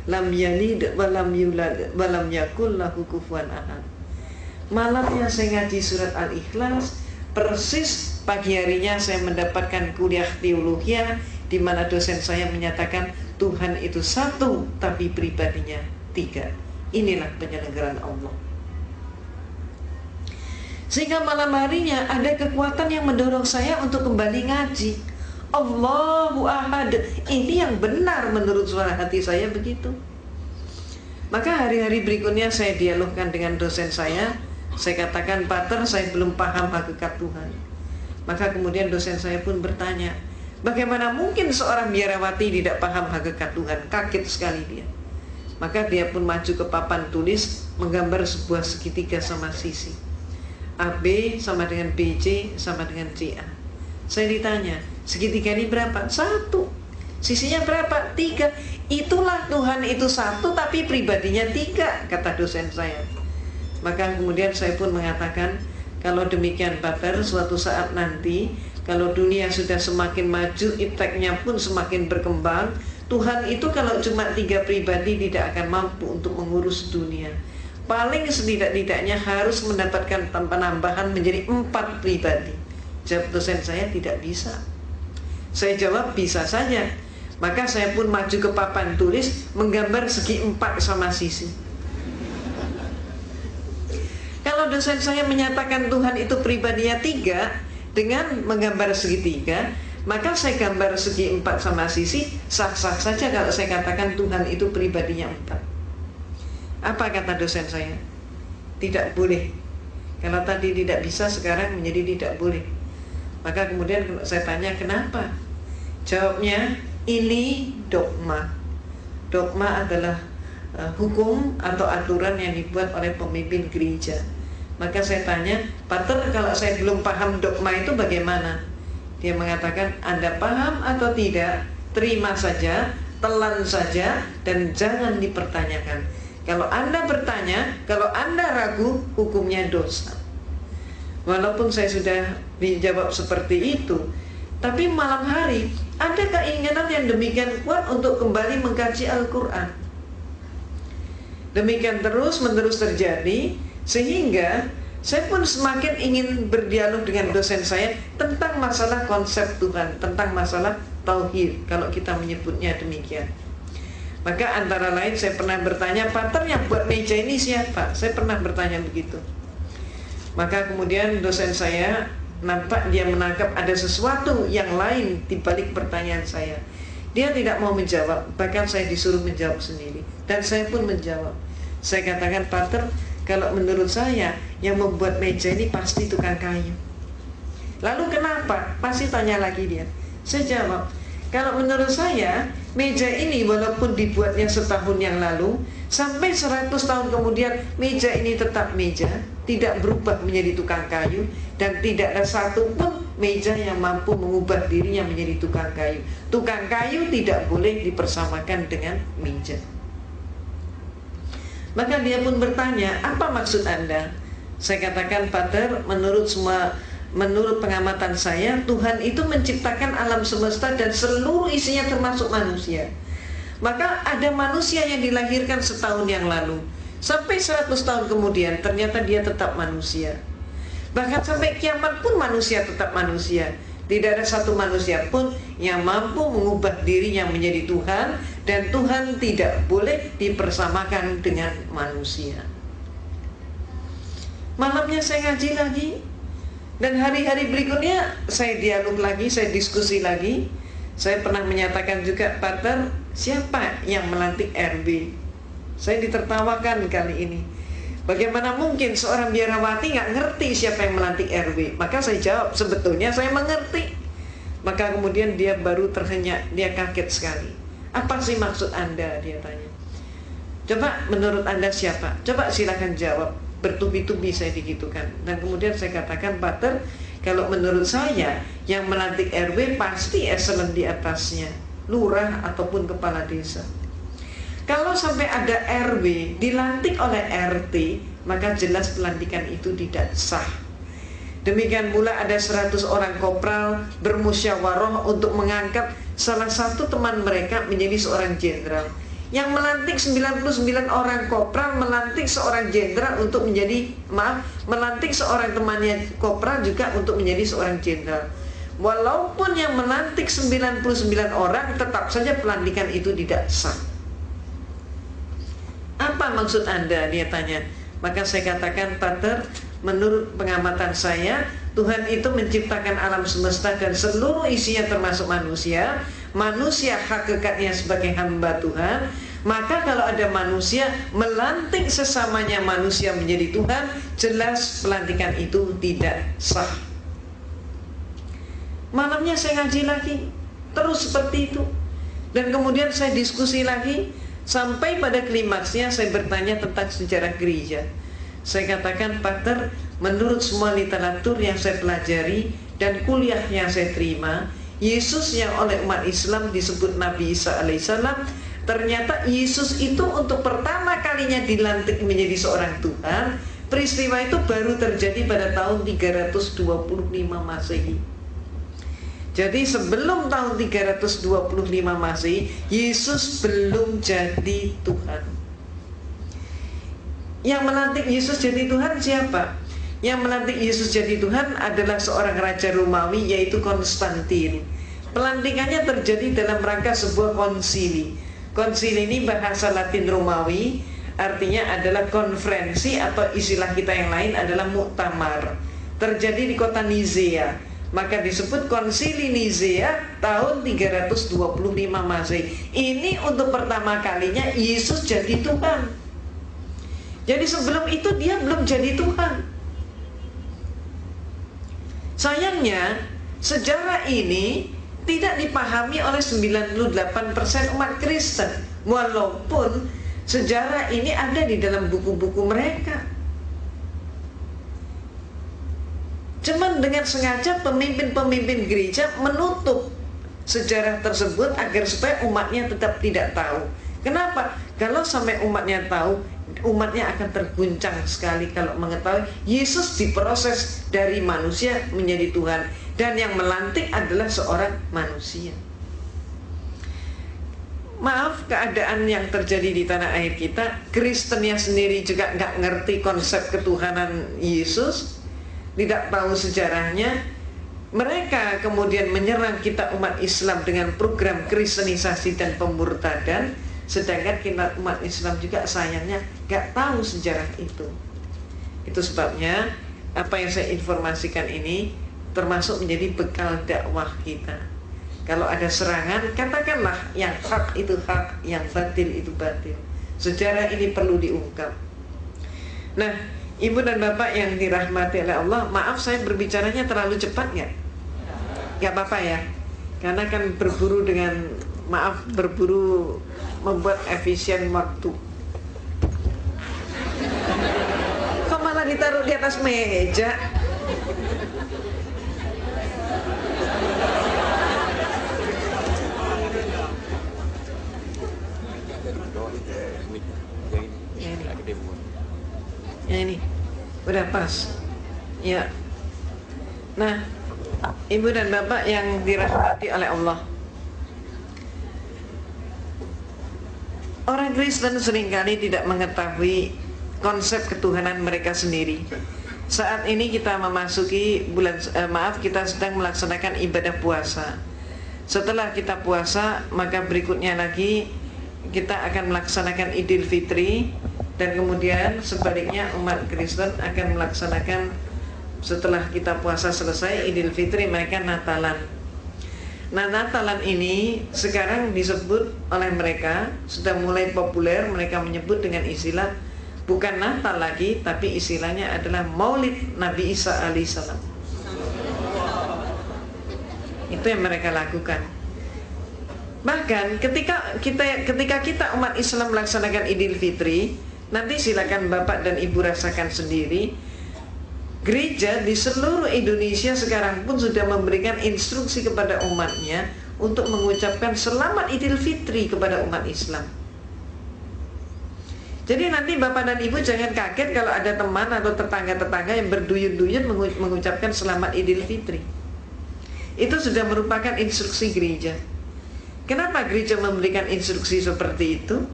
lam yalid wa lam yulad wa lam yakul lahu kufuwan ahad. Malamnya saya ngaji surat Al-Ikhlas, persis pagi harinya saya mendapatkan kuliah teologi di mana dosen saya menyatakan Tuhan itu satu tapi pribadinya tiga. Inilah penyelenggaraan Allah. Sehingga malam harinya ada kekuatan yang mendorong saya untuk kembali ngaji. Allahu Ahad. Ini yang benar menurut suara hati saya begitu. Maka hari-hari berikutnya saya dialogkan dengan dosen saya. Saya katakan, Pater, saya belum paham hakikat Tuhan. Maka kemudian dosen saya pun bertanya, bagaimana mungkin seorang biarawati tidak paham hakikat Tuhan? Kaget sekali dia. Maka dia pun maju ke papan tulis, menggambar sebuah segitiga sama sisi. AB sama dengan BC sama dengan CA. Saya ditanya, segitiga ini berapa? 1. Sisinya berapa? 3. Itulah Tuhan itu satu tapi pribadinya 3, kata dosen saya. Maka kemudian saya pun mengatakan, kalau demikian Pater, suatu saat nanti kalau dunia sudah semakin maju, ipteknya pun semakin berkembang, Tuhan itu kalau cuma 3 pribadi tidak akan mampu untuk mengurus dunia. Paling setidak-tidaknya harus mendapatkan penambahan menjadi 4 pribadi. Jawab dosen saya, tidak bisa. Saya jawab, bisa saja. Maka saya pun maju ke papan tulis, menggambar segi 4 sama sisi. Kalau dosen saya menyatakan Tuhan itu pribadinya 3 dengan menggambar segitiga, maka saya gambar segi 4 sama sisi, sah-sah saja kalau saya katakan Tuhan itu pribadinya 4. Apa kata dosen saya? Tidak boleh. Kalau tadi tidak bisa, sekarang menjadi tidak boleh. Maka kemudian saya tanya, kenapa? Jawabnya, ini dogma. Dogma adalah hukum atau aturan yang dibuat oleh pemimpin gereja. Maka saya tanya, Pater, kalau saya belum paham dogma itu bagaimana? Dia mengatakan, Anda paham atau tidak, terima saja, telan saja, dan jangan dipertanyakan. Kalau Anda bertanya, kalau Anda ragu, hukumnya dosa. Walaupun saya sudah dijawab seperti itu, tapi malam hari ada keinginan yang demikian kuat untuk kembali mengkaji Al-Quran. Demikian terus-menerus terjadi, sehingga saya pun semakin ingin berdialog dengan dosen saya tentang masalah konsep Tuhan, tentang masalah tauhid, kalau kita menyebutnya demikian. Maka antara lain saya pernah bertanya, Pater, yang buat meja ini siapa? Saya pernah bertanya begitu. Maka kemudian dosen saya nampak dia menangkap ada sesuatu yang lain di balik pertanyaan saya. Dia tidak mau menjawab, bahkan saya disuruh menjawab sendiri. Dan saya pun menjawab. Saya katakan, Pater, kalau menurut saya yang membuat meja ini pasti tukang kayu. Lalu kenapa? Pasti tanya lagi dia. Saya jawab, kalau menurut saya meja ini walaupun dibuatnya setahun yang lalu, sampai 100 tahun kemudian meja ini tetap meja, tidak berubah menjadi tukang kayu, dan tidak ada satu pun meja yang mampu mengubah dirinya menjadi tukang kayu. Tukang kayu tidak boleh dipersamakan dengan meja. Maka dia pun bertanya, apa maksud Anda? Saya katakan, Pater, menurut pengamatan saya, Tuhan itu menciptakan alam semesta dan seluruh isinya termasuk manusia. Maka ada manusia yang dilahirkan setahun yang lalu, sampai 100 tahun kemudian ternyata dia tetap manusia. Bahkan sampai kiamat pun manusia tetap manusia. Tidak ada satu manusia pun yang mampu mengubah dirinya menjadi Tuhan, dan Tuhan tidak boleh dipersamakan dengan manusia. Malamnya saya ngaji lagi, dan hari-hari berikutnya saya dialog lagi, saya diskusi lagi. Saya pernah menyatakan juga, Pater, siapa yang melantik RB? Saya ditertawakan kali ini. Bagaimana mungkin seorang biarawati nggak ngerti siapa yang melantik RW? Maka saya jawab, sebetulnya saya mengerti. Maka kemudian dia baru terhenyak, dia kaget sekali. Apa sih maksud Anda? Dia tanya. Coba menurut Anda siapa? Coba silakan jawab. Bertubi-tubi saya digitukan. Dan kemudian saya katakan, Pater, kalau menurut saya yang melantik RW pasti eselon di atasnya, lurah ataupun kepala desa. Kalau sampai ada RW dilantik oleh RT, maka jelas pelantikan itu tidak sah. Demikian pula ada 100 orang kopral bermusyawarah untuk mengangkat salah satu teman mereka menjadi seorang jenderal. Yang melantik 99 orang kopral, melantik seorang jenderal untuk menjadi, melantik seorang temannya kopral juga untuk menjadi seorang jenderal. Walaupun yang melantik 99 orang, tetap saja pelantikan itu tidak sah. Apa maksud Anda? Dia tanya. Maka saya katakan, Pater, menurut pengamatan saya, Tuhan itu menciptakan alam semesta dan seluruh isinya termasuk manusia. Manusia hakikatnya sebagai hamba Tuhan. Maka kalau ada manusia melantik sesamanya manusia menjadi Tuhan, jelas pelantikan itu tidak sah. Malamnya saya ngaji lagi, terus seperti itu. Dan kemudian saya diskusi lagi, sampai pada klimaksnya saya bertanya tentang sejarah gereja. Saya katakan, Pater, menurut semua literatur yang saya pelajari dan kuliah yang saya terima, Yesus yang oleh umat Islam disebut Nabi Isa alaihissalam, ternyata Yesus itu untuk pertama kalinya dilantik menjadi seorang Tuhan. Peristiwa itu baru terjadi pada tahun 325 Masehi. Jadi sebelum tahun 325 Masehi, Yesus belum jadi Tuhan. Yang melantik Yesus jadi Tuhan siapa? Yang melantik Yesus jadi Tuhan adalah seorang raja Romawi, yaitu Konstantin. Pelantikannya terjadi dalam rangka sebuah konsili. Konsili ini bahasa Latin Romawi, artinya adalah konferensi, atau istilah kita yang lain adalah muktamar. Terjadi di kota Nizea. Maka disebut konsili Nizea tahun 325 Masehi. Ini untuk pertama kalinya Yesus jadi Tuhan. Jadi sebelum itu dia belum jadi Tuhan. Sayangnya sejarah ini tidak dipahami oleh 98% umat Kristen, walaupun sejarah ini ada di dalam buku-buku mereka. Cuman dengan sengaja pemimpin-pemimpin gereja menutup sejarah tersebut agar supaya umatnya tetap tidak tahu. Kenapa? Kalau sampai umatnya tahu, umatnya akan terguncang sekali kalau mengetahui Yesus diproses dari manusia menjadi Tuhan, dan yang melantik adalah seorang manusia. Maaf, keadaan yang terjadi di tanah air kita, Kristennya sendiri juga nggak ngerti konsep ketuhanan Yesus, tidak tahu sejarahnya. Mereka kemudian menyerang kita umat Islam dengan program kristenisasi dan pemurtadan, sedangkan kita umat Islam juga sayangnya nggak tahu sejarah itu. Itu sebabnya apa yang saya informasikan ini termasuk menjadi bekal dakwah kita. Kalau ada serangan, katakanlah yang hak itu hak, yang batil itu batil. Sejarah ini perlu diungkap. Nah, Ibu dan Bapak yang dirahmati oleh Allah, maaf saya berbicaranya terlalu cepat nggak? Nggak apa-apa ya, karena kan berburu dengan, maaf, berburu membuat efisien waktu. Kok malah ditaruh di atas meja? Ya ini udah pas ya. Nah, Ibu dan Bapak yang dirahmati oleh Allah, orang Kristen seringkali tidak mengetahui konsep ketuhanan mereka sendiri. Saat ini kita memasuki bulan, kita sedang melaksanakan ibadah puasa. Setelah kita puasa, maka berikutnya lagi kita akan melaksanakan Idul Fitri. Dan kemudian sebaliknya umat Kristen akan melaksanakan, setelah kita puasa selesai Idul Fitri, mereka Natalan. Nah, Natalan ini sekarang disebut oleh mereka, sudah mulai populer, mereka menyebut dengan istilah bukan Natal lagi, tapi istilahnya adalah Maulid Nabi Isa alaihissalam. Itu yang mereka lakukan. Bahkan ketika kita umat Islam melaksanakan Idul Fitri, nanti silakan Bapak dan Ibu rasakan sendiri. Gereja di seluruh Indonesia sekarang pun sudah memberikan instruksi kepada umatnya untuk mengucapkan selamat Idul Fitri kepada umat Islam. Jadi nanti Bapak dan Ibu jangan kaget kalau ada teman atau tetangga-tetangga yang berduyun-duyun mengucapkan selamat Idul Fitri. Itu sudah merupakan instruksi gereja. Kenapa gereja memberikan instruksi seperti itu?